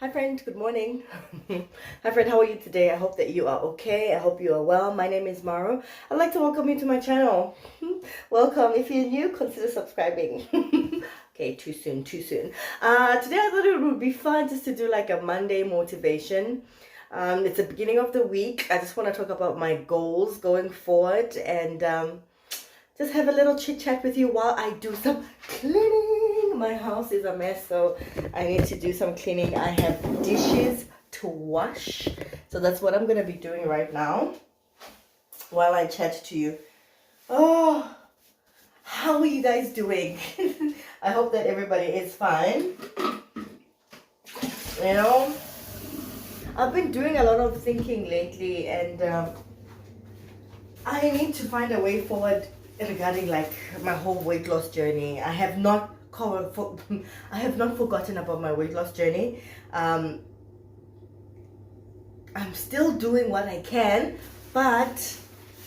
Hi friend, good morning. Hi friend, how are you today? I hope that you are okay. I hope you are well. My name is Maru. I'd like to welcome you to my channel. Welcome. If you're new, consider subscribing. Okay, too soon. Today I thought it would be fun just to do like a Monday motivation. It's the beginning of the week. I just want to talk about my goals going forward and just have a little chit chat with you while I do some cleaning. My house is a mess, so I need to do some cleaning. I have dishes to wash, so that's what I'm gonna be doing right now while I chat to you. Oh, how are you guys doing? I hope that everybody is fine. You know, I've been doing a lot of thinking lately, and I need to find a way forward regarding like my whole weight loss journey. I have not forgotten about my weight loss journey. I'm still doing what I can, but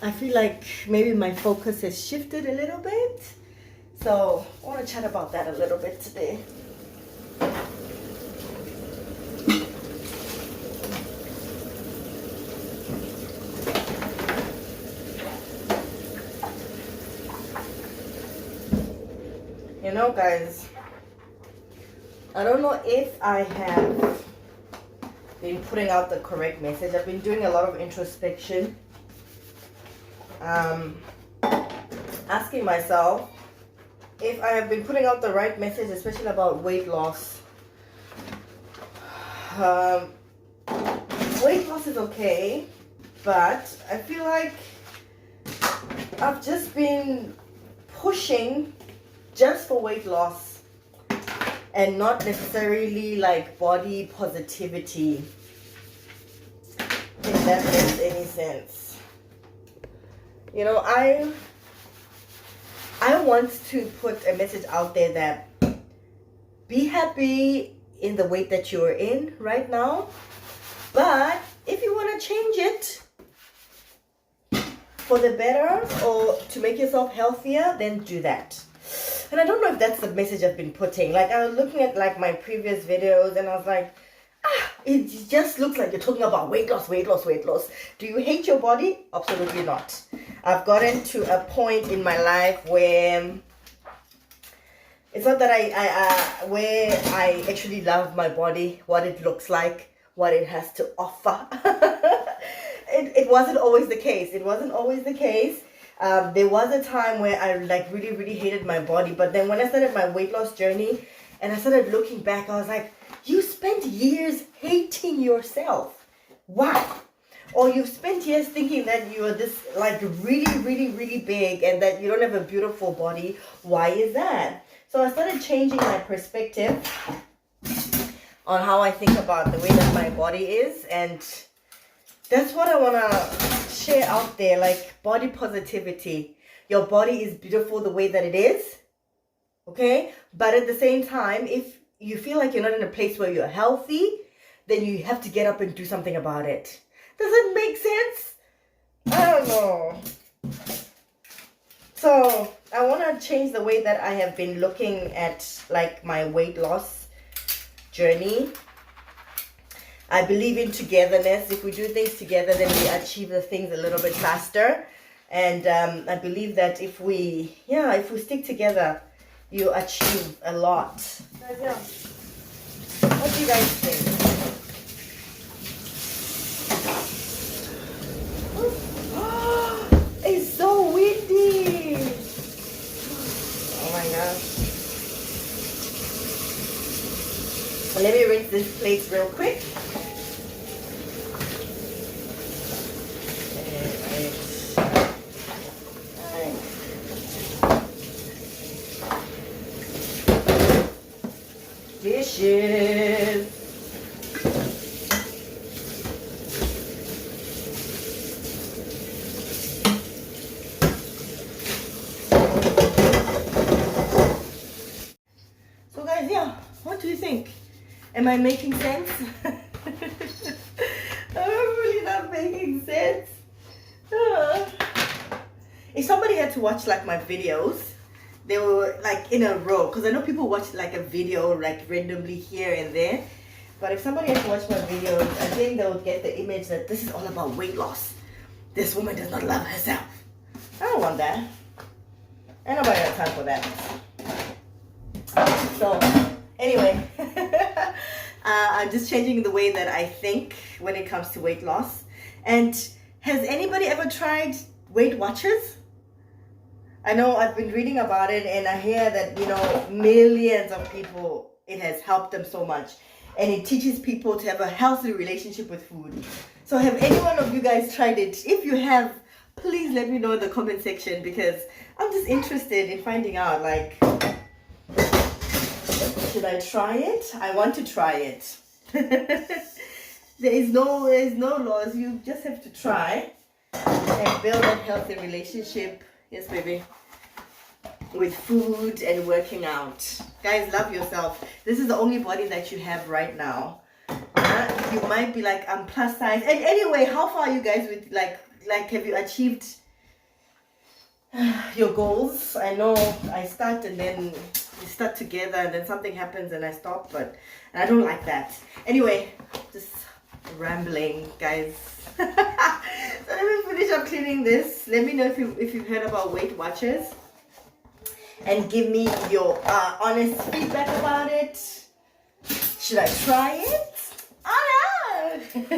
I feel like maybe my focus has shifted a little bit. So I want to chat about that a little bit today. You know, guys, I don't know if I have been putting out the correct message. I've been doing a lot of introspection, asking myself if I have been putting out the right message, especially about weight loss. Weight loss is okay, but I feel like I've just been pushing just for weight loss and not necessarily like body positivity, if that makes any sense. You know, I want to put a message out there that be happy in the weight that you're in right now, but if you want to change it for the better or to make yourself healthier, then do that. And I don't know if that's the message I've been putting. Like, I was looking at like my previous videos and I was like, it just looks like you're talking about weight loss. Do you hate your body? Absolutely not. I've gotten to a point in my life where it's not that where I actually love my body, what it looks like, what it has to offer. It wasn't always the case. There was a time where I like really hated my body, but then when I started my weight loss journey and I started looking back, I was like, you spent years hating yourself. Why? Or you've spent years thinking that you are this like really big and that you don't have a beautiful body. Why is that? So I started changing my perspective on how I think about the way that my body is, and that's what I want to share out there, like body positivity. Your body is beautiful the way that it is, okay? But at the same time, if you feel like you're not in a place where you're healthy, then you have to get up and do something about it. Does it make sense? I don't know. So I want to change the way that I have been looking at like my weight loss journey. I believe in togetherness. If we do things together, then we achieve the things a little bit faster. And I believe that if we stick together, you achieve a lot. Guys, yeah. What do you guys think? It's so windy. Oh my gosh. Let me rinse this plate real quick. Dishes. So guys, yeah, what do you think? Am I making sense? I'm really not making sense. If somebody had to watch like my videos, they were like in a row, because I know people watch like a video like randomly here and there. But if somebody has watched my videos, I think they would get the image that this is all about weight loss. This woman does not love herself. I don't want that. Ain't nobody got time for that. So, anyway, I'm just changing the way that I think when it comes to weight loss. And has anybody ever tried Weight Watchers? I know I've been reading about it, and I hear that, you know, millions of people, it has helped them so much. And it teaches people to have a healthy relationship with food. So have any one of you guys tried it? If you have, please let me know in the comment section, because I'm just interested in finding out, like, should I try it? I want to try it. There is no laws. You just have to try and build a healthy relationship. Yes, baby. With food and working out. Guys, love yourself. This is the only body that you have right now. You might be like, I'm plus size. And anyway, how far are you guys with, like have you achieved your goals? I know I start and then we start together and then something happens and I stop, but I don't like that. Anyway, just rambling, guys. So let me finish up cleaning this. Let me know if you've heard about Weight Watchers, and give me your honest feedback about it. Should I try it? Oh no!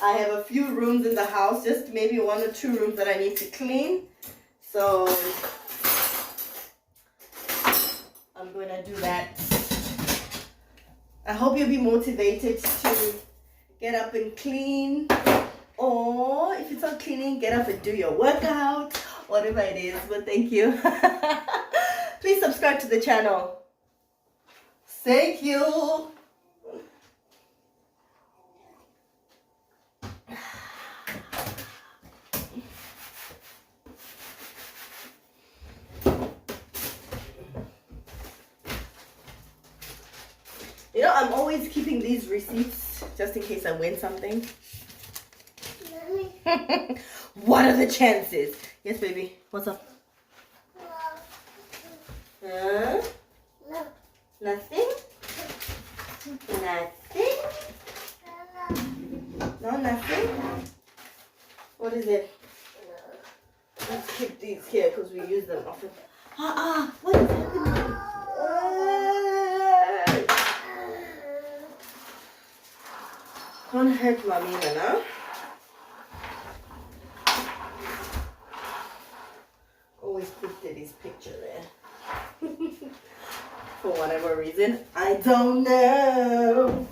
I have a few rooms in the house, just maybe 1 or 2 rooms that I need to clean. So I'm going to do that. I hope you'll be motivated to get up and clean. Or if it's not cleaning, get up and do your workout. Whatever it is. But thank you. Please subscribe to the channel. Thank you. You know, I'm always keeping these receipts just in case I win something. What are the chances? Yes, baby. What's up? Huh? No. Nothing? Nothing? No, nothing? What is it? Let's keep these here because we use them often. What is happening? Don't hurt mommy, Nana. Always put Daddy's picture there. For whatever reason, I don't know.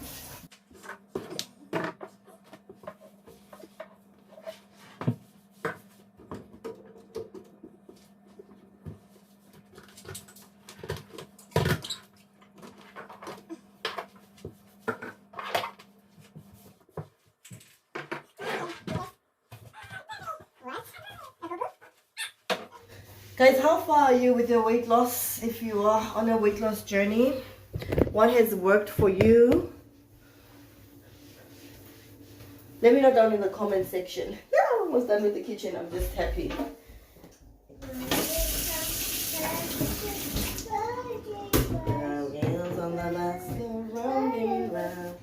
Guys, how far are you with your weight loss? If you are on a weight loss journey, what has worked for you? Let me know down in the comment section. Yeah, I'm almost done with the kitchen. I'm just happy. Wheels on the bus go round and round.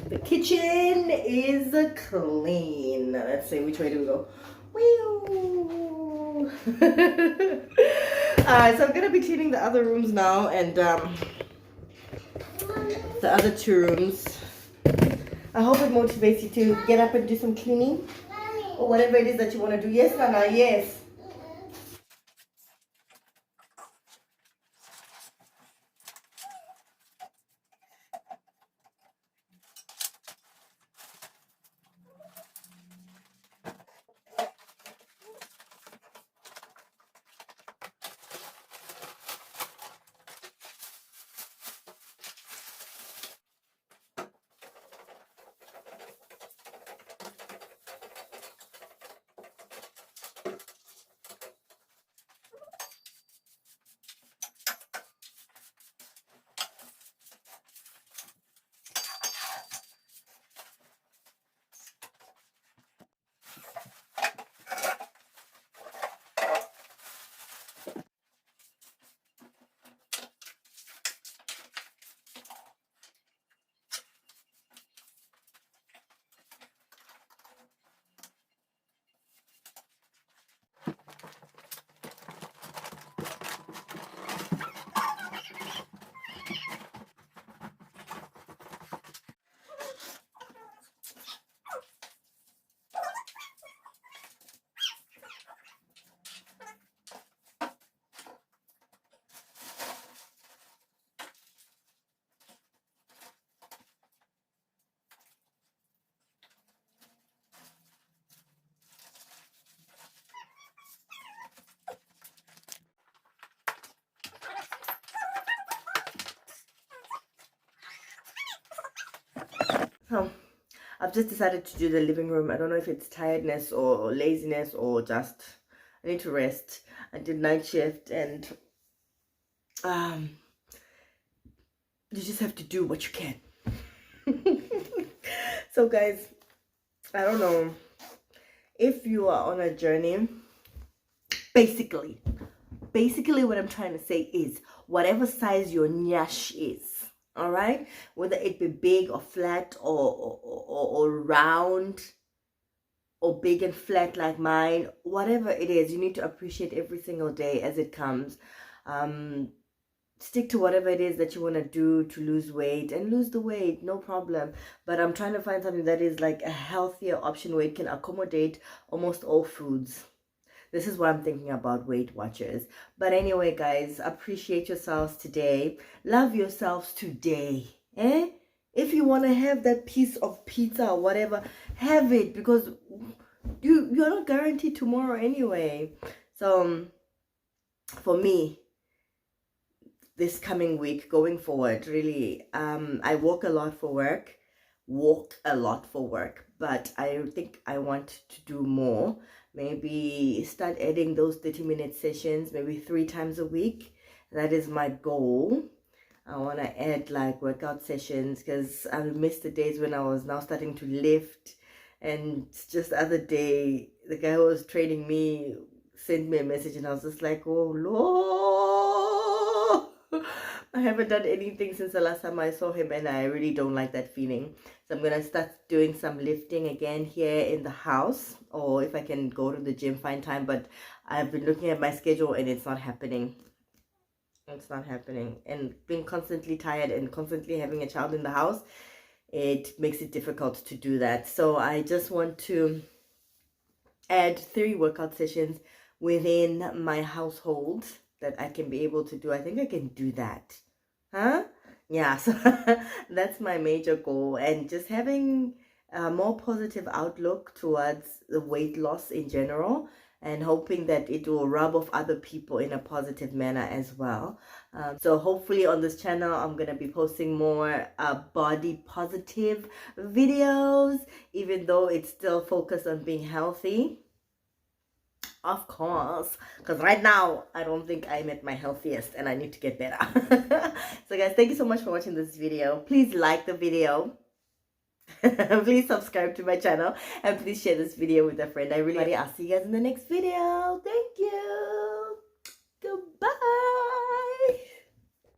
The kitchen is clean. Let's see, which way do we go? Wheel. Alright, so I'm gonna be cleaning the other rooms now, and the other 2 rooms. I hope it motivates you to get up and do some cleaning, or whatever it is that you want to do. Yes, Nana, yes. I've just decided to do the living room. I don't know if it's tiredness or laziness or just I need to rest. I did night shift, and you just have to do what you can. So guys, I don't know if you are on a journey. Basically what I'm trying to say is whatever size your nyash is, all right, whether it be big or flat or round or big and flat like mine, whatever it is, you need to appreciate every single day as it comes. Stick to whatever it is that you want to do to lose weight, and lose the weight, no problem. But I'm trying to find something that is like a healthier option where it can accommodate almost all foods. This is what I'm thinking about, Weight Watchers. But anyway, guys, appreciate yourselves today. Love yourselves today. If you want to have that piece of pizza or whatever, have it, because you're not guaranteed tomorrow anyway. So for me, this coming week going forward, really, I walk a lot for work, but I think I want to do more. Maybe start adding those 30-minute sessions, maybe 3 times a week. That is my goal. I want to add like workout sessions, because I miss the days when I was now starting to lift. And just the other day, the guy who was training me sent me a message, and I was just like, oh Lord, I haven't done anything since the last time I saw him, and I really don't like that feeling. So I'm gonna start doing some lifting again here in the house, or if I can go to the gym, find time. But I've been looking at my schedule and it's not happening. It's not happening. And being constantly tired and constantly having a child in the house, it makes it difficult to do that. So I just want to add 3 workout sessions within my household that I can be able to do. I think I can do that. Yeah, so that's my major goal, and just having a more positive outlook towards the weight loss in general, and hoping that it will rub off other people in a positive manner as well. So hopefully on this channel, I'm going to be posting more body positive videos, even though it's still focused on being healthy. Of course, because right now I don't think I'm at my healthiest and I need to get better. So guys, thank you so much for watching this video. Please like the video. Please subscribe to my channel, and please share this video with a friend. I'll see you guys in the next video. Thank you.